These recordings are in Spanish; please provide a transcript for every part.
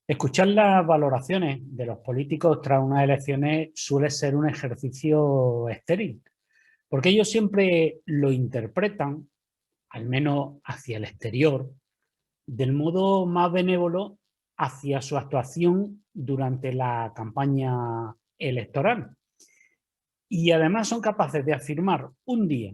Escuchar las valoraciones de los políticos tras unas elecciones suele ser un ejercicio estéril, porque ellos siempre lo interpretan, al menos hacia el exterior, del modo más benévolo hacia su actuación durante la campaña electoral. Y además son capaces de afirmar un día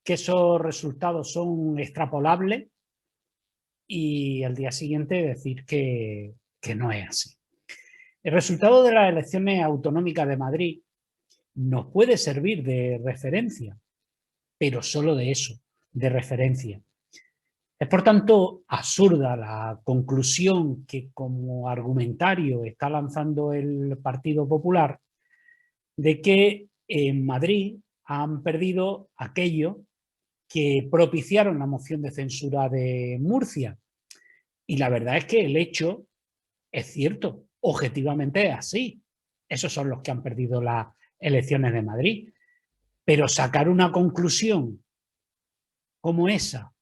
que esos resultados son extrapolables y al día siguiente decir que no es así. El resultado de las elecciones autonómicas de Madrid nos puede servir de referencia, pero solo de eso, de referencia. Es por tanto absurda la conclusión que como argumentario está lanzando el Partido Popular de que en Madrid han perdido aquellos que propiciaron la moción de censura de Murcia. Y la verdad es que el hecho es cierto, objetivamente es así. Esos son los que han perdido las elecciones de Madrid. Pero sacar una conclusión como esa,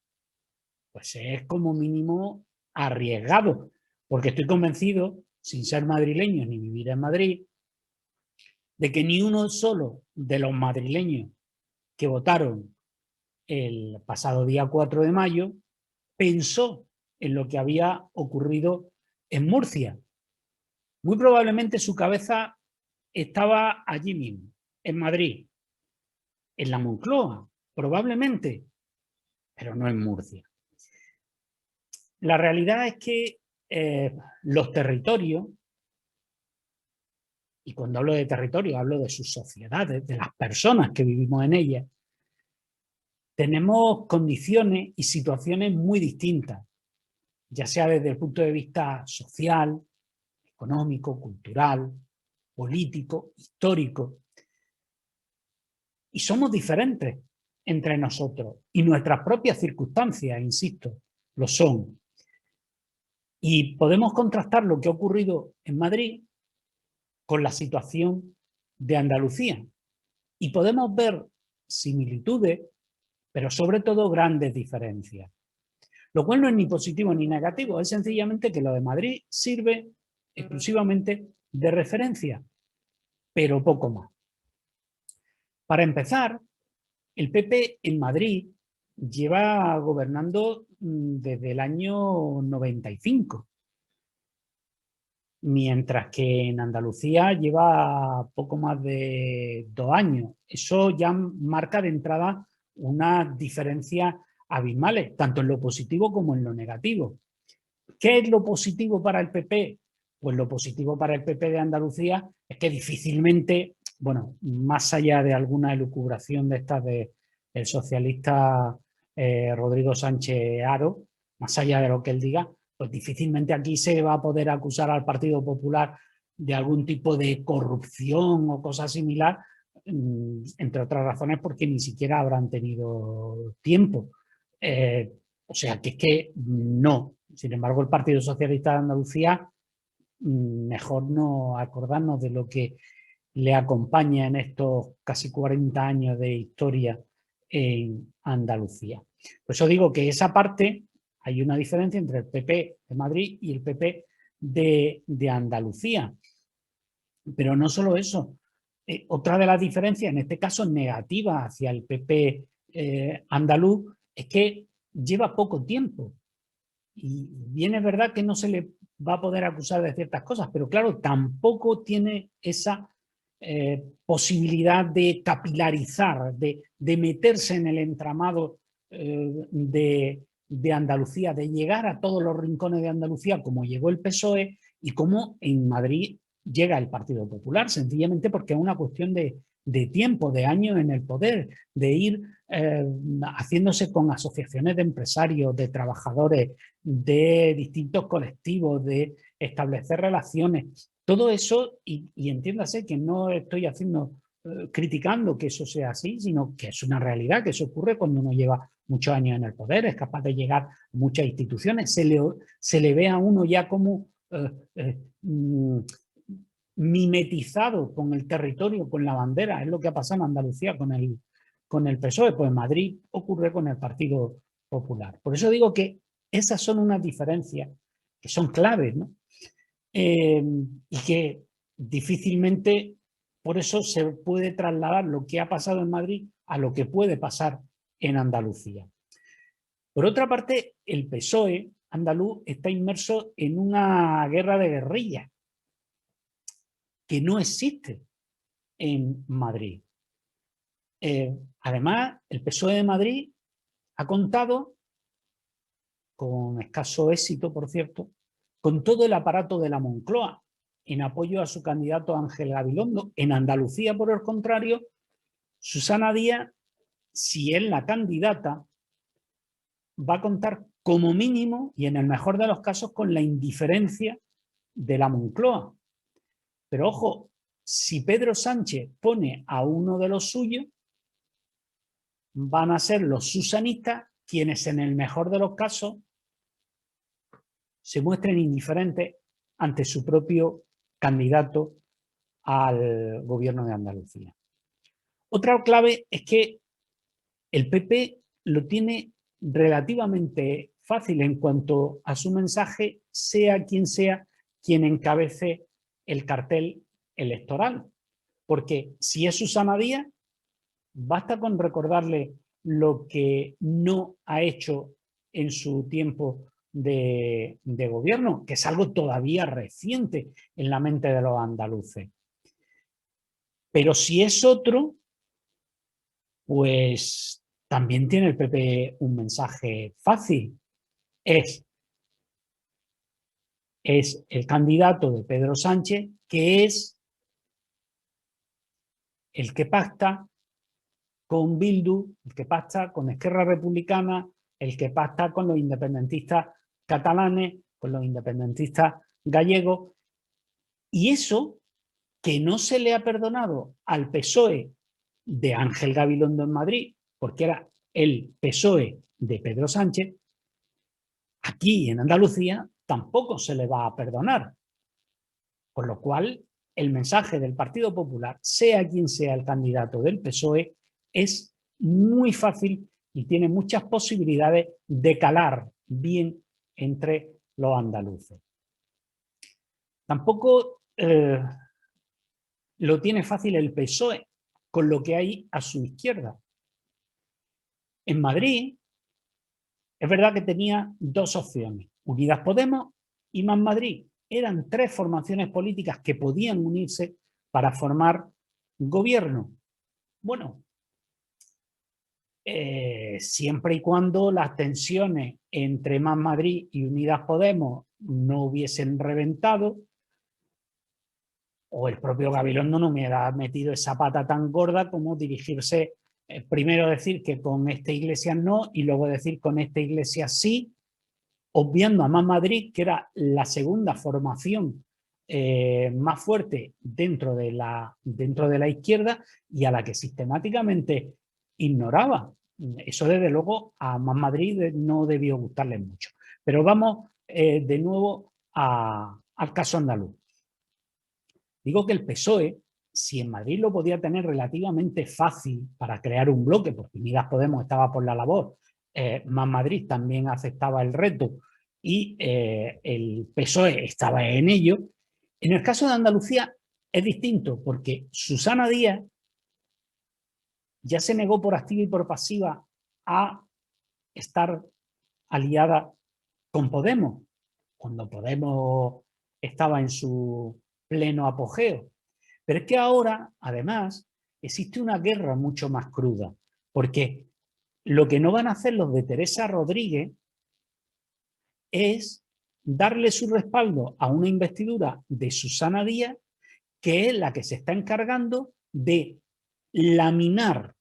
pues es como mínimo arriesgado, porque estoy convencido, sin ser madrileño ni vivir en Madrid, de que ni uno solo de los madrileños que votaron el pasado día 4 de mayo pensó en lo que había ocurrido en Murcia. Muy probablemente su cabeza estaba allí mismo, en Madrid, en la Moncloa, probablemente, pero no en Murcia. La realidad es que los territorios, y cuando hablo de territorio hablo de sus sociedades, de las personas que vivimos en ellas, tenemos condiciones y situaciones muy distintas, ya sea desde el punto de vista social, económico, cultural, político, histórico. Y somos diferentes entre nosotros y nuestras propias circunstancias, insisto, lo son. Y podemos contrastar lo que ha ocurrido en Madrid con la situación de Andalucía. Y podemos ver similitudes, pero sobre todo grandes diferencias. Lo cual no es ni positivo ni negativo, es sencillamente que lo de Madrid sirve exclusivamente de referencia, pero poco más. Para empezar, el PP en Madrid lleva gobernando desde el año 95, mientras que en Andalucía lleva poco más de 2 años. Eso ya marca de entrada unas diferencias abismales, tanto en lo positivo como en lo negativo. ¿Qué es lo positivo para el PP? Pues lo positivo para el PP de Andalucía es que difícilmente, bueno, más allá de alguna elucubración de estas del socialista Rodrigo Sánchez Haro, más allá de lo que él diga, pues difícilmente aquí se va a poder acusar al Partido Popular de algún tipo de corrupción o cosa similar, entre otras razones porque ni siquiera habrán tenido tiempo. O sea, que es que no. Sin embargo, el Partido Socialista de Andalucía, mejor no acordarnos de lo que le acompaña en estos casi 40 años de historia en Andalucía. Por eso digo que esa parte, hay una diferencia entre el PP de Madrid y el PP de Andalucía. Pero no solo eso. Otra de las diferencias, en este caso negativa hacia el PP andaluz, es que lleva poco tiempo. Y bien es verdad que no se le va a poder acusar de ciertas cosas, pero claro, tampoco tiene esa posibilidad de capilarizar, de meterse en el entramado de Andalucía, de llegar a todos los rincones de Andalucía, como llegó el PSOE y como en Madrid llega el Partido Popular, sencillamente porque es una cuestión de tiempo, de años en el poder, de ir haciéndose con asociaciones de empresarios, de trabajadores, de distintos colectivos, de establecer relaciones. Todo eso, y entiéndase que no estoy criticando que eso sea así, sino que es una realidad, que eso ocurre cuando uno lleva muchos años en el poder, es capaz de llegar a muchas instituciones, se le ve a uno ya como mimetizado con el territorio, con la bandera. Es lo que ha pasado en Andalucía con el PSOE, pues en Madrid ocurre con el Partido Popular. Por eso digo que esas son unas diferencias que son claves, ¿no? y que difícilmente por eso se puede trasladar lo que ha pasado en Madrid a lo que puede pasar en Andalucía. Por otra parte, el PSOE andaluz está inmerso en una guerra de guerrillas que no existe en Madrid. Además, el PSOE de Madrid ha contado, con escaso éxito, por cierto, con todo el aparato de la Moncloa en apoyo a su candidato Ángel Gabilondo. En Andalucía, por el contrario, Susana Díaz, si es la candidata, va a contar como mínimo y en el mejor de los casos con la indiferencia de la Moncloa. Pero ojo, si Pedro Sánchez pone a uno de los suyos, van a ser los susanistas quienes en el mejor de los casos se muestren indiferentes ante su propio candidato al gobierno de Andalucía. Otra clave es que el PP lo tiene relativamente fácil en cuanto a su mensaje, sea quien encabece el cartel electoral. Porque si es Susana Díaz, basta con recordarle lo que no ha hecho en su tiempo de gobierno, que es algo todavía reciente en la mente de los andaluces. Pero si es otro, pues también tiene el PP un mensaje fácil. Es el candidato de Pedro Sánchez, que es el que pacta con Bildu, el que pacta con Esquerra Republicana, el que pacta con los independentistas catalanes, con los independentistas gallegos. Y eso que no se le ha perdonado al PSOE de Ángel Gabilondo en Madrid, porque era el PSOE de Pedro Sánchez, aquí en Andalucía tampoco se le va a perdonar. Por lo cual, el mensaje del Partido Popular, sea quien sea el candidato del PSOE, es muy fácil y tiene muchas posibilidades de calar bien entre los andaluces. Tampoco lo tiene fácil el PSOE con lo que hay a su izquierda. En Madrid, es verdad que tenía dos opciones, Unidas Podemos y Más Madrid. Eran tres formaciones políticas que podían unirse para formar gobierno. Bueno, siempre y cuando las tensiones entre Más Madrid y Unidas Podemos no hubiesen reventado, o el propio Gabilondo no me hubiera metido esa pata tan gorda como dirigirse, primero decir que con esta iglesia no y luego decir con esta iglesia sí, obviando a Más Madrid, que era la segunda formación más fuerte dentro de la izquierda y a la que sistemáticamente ignoraba. Eso desde luego a Más Madrid no debió gustarle mucho. Pero vamos de nuevo al caso andaluz. Digo que el PSOE, si en Madrid lo podía tener relativamente fácil para crear un bloque, porque Unidas Podemos estaba por la labor, Más Madrid también aceptaba el reto y el PSOE estaba en ello. En el caso de Andalucía es distinto, porque Susana Díaz ya se negó por activa y por pasiva a estar aliada con Podemos, cuando Podemos estaba en su pleno apogeo. Pero es que ahora, además, existe una guerra mucho más cruda, porque lo que no van a hacer los de Teresa Rodríguez es darle su respaldo a una investidura de Susana Díaz, que es la que se está encargando de laminar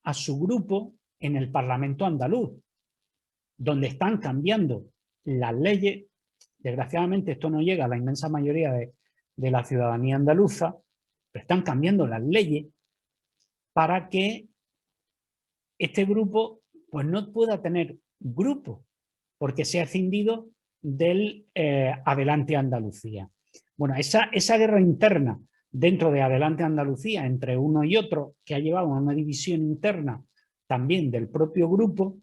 a su grupo en el Parlamento andaluz, donde están cambiando las leyes. Desgraciadamente esto no llega a la inmensa mayoría de la ciudadanía andaluza, pero están cambiando las leyes para que este grupo pues no pueda tener grupo, porque se ha escindido del Adelante Andalucía. Bueno, esa guerra interna dentro de Adelante Andalucía entre uno y otro, que ha llevado a una división interna también del propio grupo,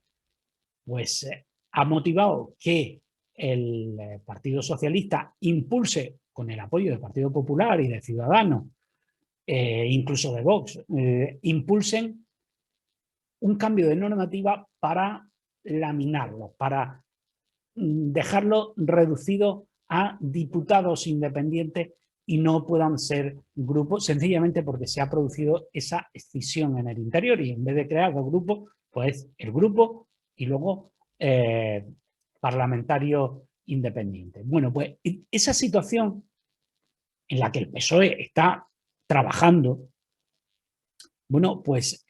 pues ha motivado que el Partido Socialista impulse, con el apoyo del Partido Popular y de Ciudadanos, incluso de Vox, impulsen un cambio de normativa para laminarlo, para dejarlo reducido a diputados independientes y no puedan ser grupos, sencillamente porque se ha producido esa escisión en el interior y en vez de crear dos grupos, pues el grupo y luego parlamentarios independientes. Bueno, pues esa situación en la que el PSOE está trabajando, bueno, pues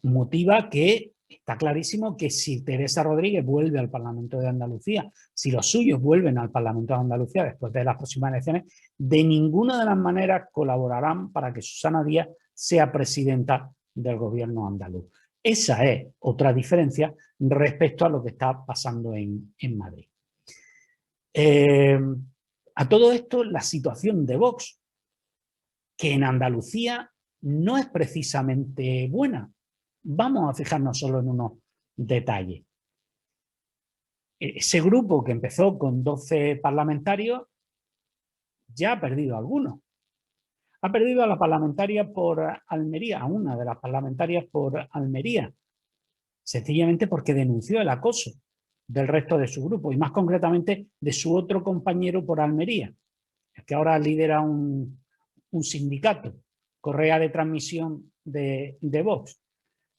motiva que está clarísimo que si Teresa Rodríguez vuelve al Parlamento de Andalucía, si los suyos vuelven al Parlamento de Andalucía después de las próximas elecciones, de ninguna de las maneras colaborarán para que Susana Díaz sea presidenta del gobierno andaluz. Esa es otra diferencia respecto a lo que está pasando en Madrid. A todo esto, la situación de Vox, que en Andalucía no es precisamente buena. Vamos a fijarnos solo en unos detalles. Ese grupo que empezó con 12 parlamentarios ya ha perdido algunos. Ha perdido a la parlamentaria por Almería, a una de las parlamentarias por Almería, sencillamente porque denunció el acoso del resto de su grupo y más concretamente de su otro compañero por Almería, que ahora lidera un sindicato, Correa de Transmisión de Vox.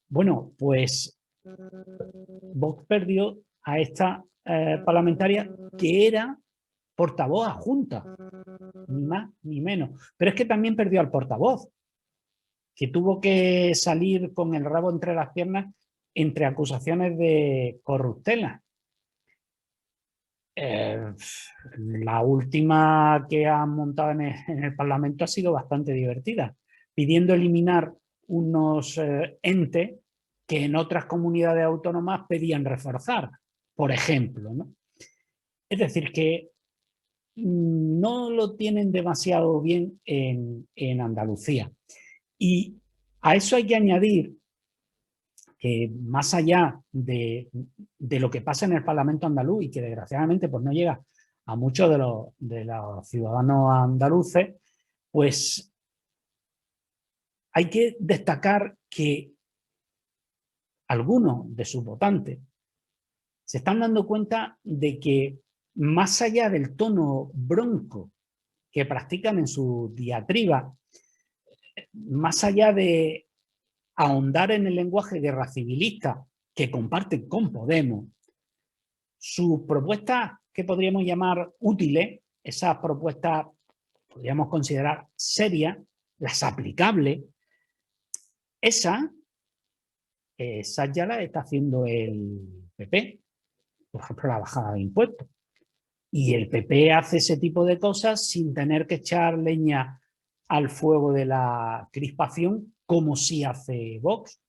Bueno, pues Vox perdió a esta parlamentaria que era portavoz adjunta, ni más ni menos. Pero es que también perdió al portavoz, que tuvo que salir con el rabo entre las piernas entre acusaciones de corruptela. La última que han montado en el Parlamento ha sido bastante divertida, pidiendo eliminar unos entes que en otras comunidades autónomas pedían reforzar, por ejemplo, ¿no? Es decir, que no lo tienen demasiado bien en Andalucía. Y a eso hay que añadir que más allá de lo que pasa en el Parlamento andaluz y que desgraciadamente pues, no llega a muchos de los ciudadanos andaluces, pues hay que destacar que algunos de sus votantes se están dando cuenta de que más allá del tono bronco que practican en su diatriba, más allá de ahondar en el lenguaje guerra civilista que comparten con Podemos, sus propuestas que podríamos llamar útiles, esas propuestas podríamos considerar serias, las aplicables, esas ya las está haciendo el PP, por ejemplo la bajada de impuestos. Y el PP hace ese tipo de cosas sin tener que echar leña al fuego de la crispación como sí hace Vox.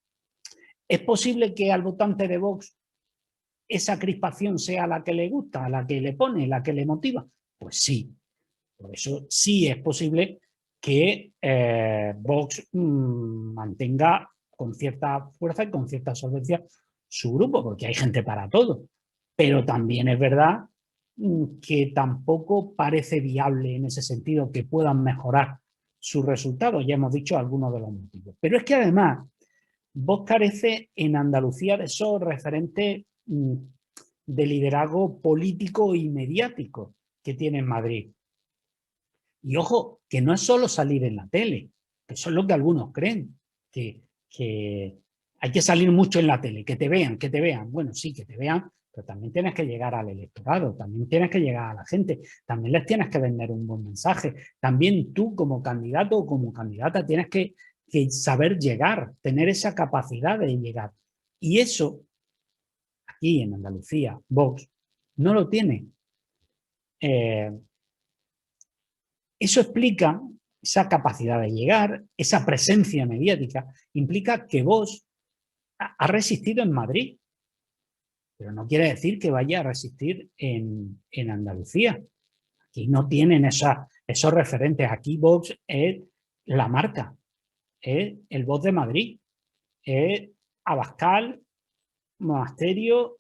¿Es posible que al votante de Vox esa crispación sea la que le gusta, la que le pone, la que le motiva? Pues sí. Por eso sí es posible que Vox mantenga con cierta fuerza y con cierta solvencia su grupo, porque hay gente para todo. Pero también es verdad que tampoco parece viable en ese sentido que puedan mejorar sus resultados. Ya hemos dicho algunos de los motivos. Pero es que además Vox carece en Andalucía de esos referentes de liderazgo político y mediático que tiene en Madrid. Y ojo, que no es solo salir en la tele, que eso es lo que algunos creen, que hay que salir mucho en la tele, que te vean, que te vean. Bueno, sí, que te vean, pero también tienes que llegar al electorado, también tienes que llegar a la gente, también les tienes que vender un buen mensaje. También tú como candidato o como candidata tienes que saber llegar, tener esa capacidad de llegar. Y eso, aquí en Andalucía, Vox, no lo tiene. Eso explica esa capacidad de llegar, esa presencia mediática, implica que Vox ha resistido en Madrid, pero no quiere decir que vaya a resistir en Andalucía. Aquí no tienen esos referentes. Aquí Vox es la marca, es el Vox de Madrid, es Abascal, Monasterio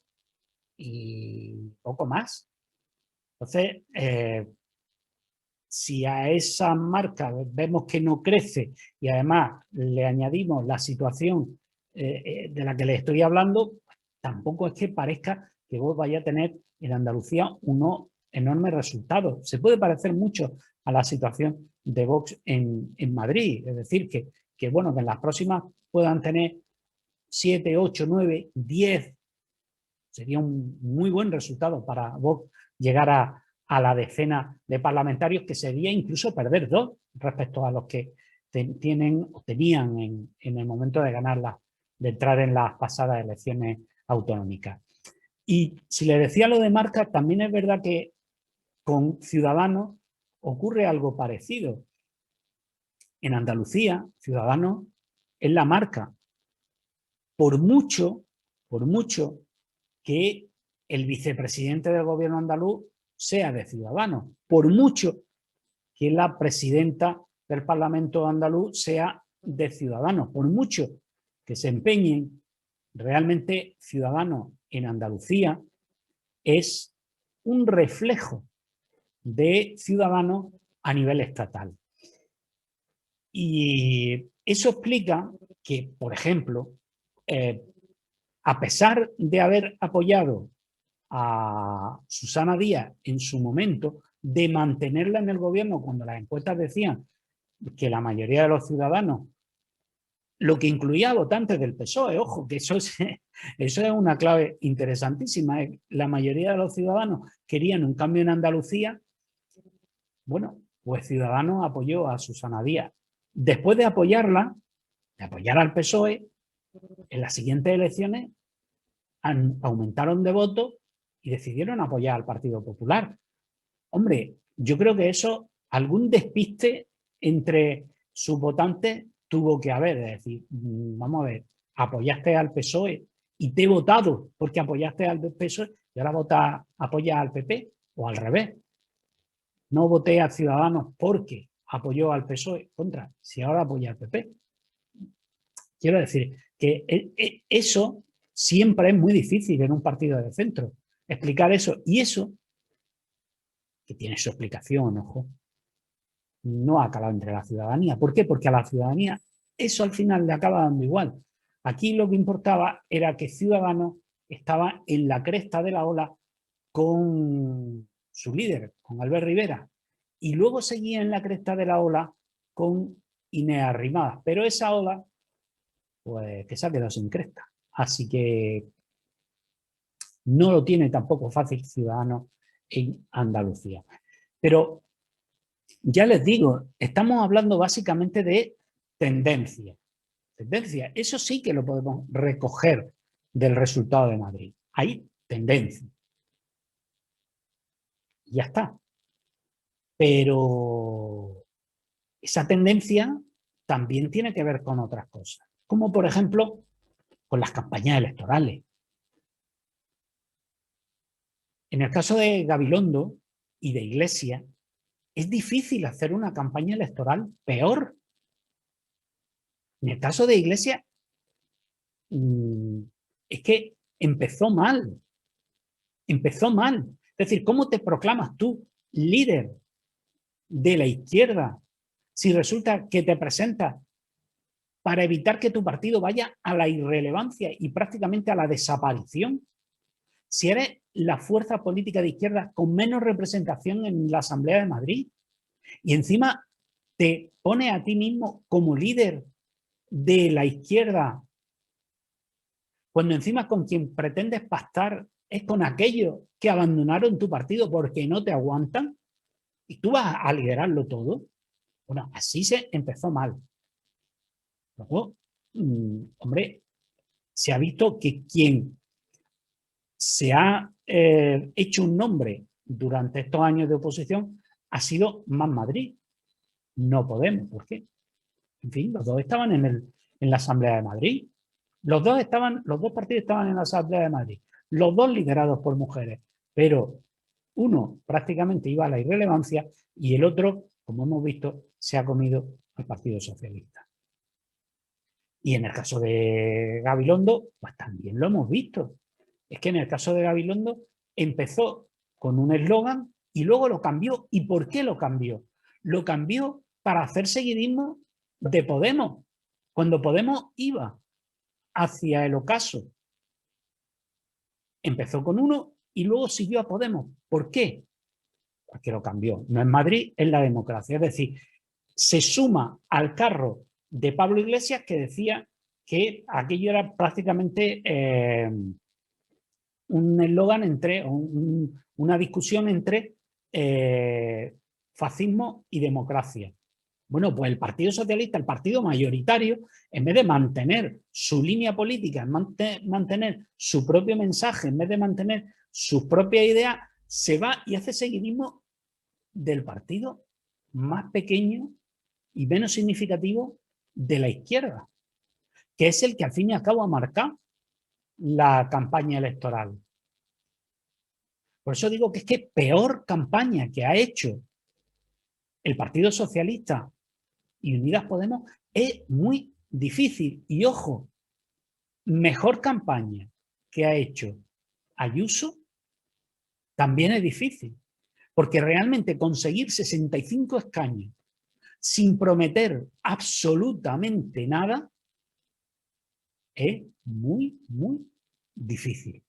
y poco más. Entonces, si a esa marca vemos que no crece y además le añadimos la situación de la que le estoy hablando, tampoco es que parezca que Vox vaya a tener en Andalucía unos enormes resultados. Se puede parecer mucho a la situación de Vox en Madrid, es decir, que bueno, que en las próximas puedan tener 7, 8, 9, 10, sería un muy buen resultado para Vox llegar a la decena de parlamentarios, que sería incluso perder 2 respecto a los que tienen o tenían en el momento de ganarla, de entrar en las pasadas elecciones autonómicas. Y si le decía lo de marca, también es verdad que con Ciudadanos ocurre algo parecido. En Andalucía, Ciudadanos es la marca. Por mucho que el vicepresidente del gobierno andaluz sea de Ciudadanos, por mucho que la presidenta del Parlamento andaluz sea de Ciudadanos, por mucho que se empeñen, realmente Ciudadanos en Andalucía es un reflejo de Ciudadanos a nivel estatal. Y eso explica que, por ejemplo, a pesar de haber apoyado a Susana Díaz en su momento, de mantenerla en el gobierno cuando las encuestas decían que la mayoría de los ciudadanos, lo que incluía a votantes del PSOE, ojo, que eso es una clave interesantísima, la mayoría de los ciudadanos querían un cambio en Andalucía. Bueno, pues Ciudadanos apoyó a Susana Díaz. Después de apoyarla, de apoyar al PSOE, en las siguientes elecciones aumentaron de votos y decidieron apoyar al Partido Popular. Hombre, yo creo que eso, algún despiste entre sus votantes tuvo que haber. Es decir, vamos a ver, apoyaste al PSOE y te he votado porque apoyaste al PSOE y ahora apoyas al PP, o al revés. No voté a Ciudadanos porque apoyó al PSOE, contra, si ahora apoya al PP. Quiero decir que eso siempre es muy difícil en un partido de centro, explicar eso. Y eso, que tiene su explicación, ojo, no ha calado entre la ciudadanía. ¿Por qué? Porque a la ciudadanía eso al final le acaba dando igual. Aquí lo que importaba era que Ciudadanos estaba en la cresta de la ola con su líder, con Albert Rivera, y luego seguía en la cresta de la ola con Inés Arrimadas. Pero esa ola, pues que se ha quedado sin cresta. Así que no lo tiene tampoco fácil Ciudadanos en Andalucía. Pero ya les digo, estamos hablando básicamente de tendencia. Tendencia, eso sí que lo podemos recoger del resultado de Madrid. Hay tendencia. Y ya está. Pero esa tendencia también tiene que ver con otras cosas, como por ejemplo con las campañas electorales. En el caso de Gabilondo y de Iglesias, es difícil hacer una campaña electoral peor. En el caso de Iglesias, es que empezó mal. Empezó mal. Es decir, ¿cómo te proclamas tú líder de la izquierda si resulta que te presentas para evitar que tu partido vaya a la irrelevancia y prácticamente a la desaparición? Si eres la fuerza política de izquierda con menos representación en la Asamblea de Madrid y encima te pones a ti mismo como líder de la izquierda, cuando encima con quien pretendes pactar es con aquellos que abandonaron tu partido porque no te aguantan y tú vas a liderarlo todo. Bueno, así se empezó mal. Luego, hombre, se ha visto que quien se ha hecho un nombre durante estos años de oposición ha sido Más Madrid. No Podemos. ¿Por qué? En fin, los dos estaban en la Asamblea de Madrid. Los dos partidos estaban en la Asamblea de Madrid. Los dos liderados por mujeres. Pero uno prácticamente iba a la irrelevancia y el otro, como hemos visto, se ha comido al Partido Socialista. Y en el caso de Gabilondo, pues también lo hemos visto. Es que en el caso de Gabilondo empezó con un eslogan y luego lo cambió. ¿Y por qué lo cambió? Lo cambió para hacer seguidismo de Podemos, cuando Podemos iba hacia el ocaso. Empezó con uno y luego siguió a Podemos. ¿Por qué? Porque lo cambió. No es Madrid, es la democracia. Es decir, se suma al carro de Pablo Iglesias, que decía que aquello era prácticamente un eslogan entre, una discusión entre fascismo y democracia. Bueno, pues el Partido Socialista, el partido mayoritario, en vez de mantener su línea política, mantener su propio mensaje, en vez de mantener sus propias ideas, se va y hace seguidismo del partido más pequeño y menos significativo de la izquierda, que es el que al fin y al cabo ha marcado la campaña electoral. Por eso digo que es que peor campaña que ha hecho el Partido Socialista y Unidas Podemos es muy difícil. Y ojo, mejor campaña que ha hecho Ayuso también es difícil, porque realmente conseguir 65 escaños sin prometer absolutamente nada es muy, muy difícil.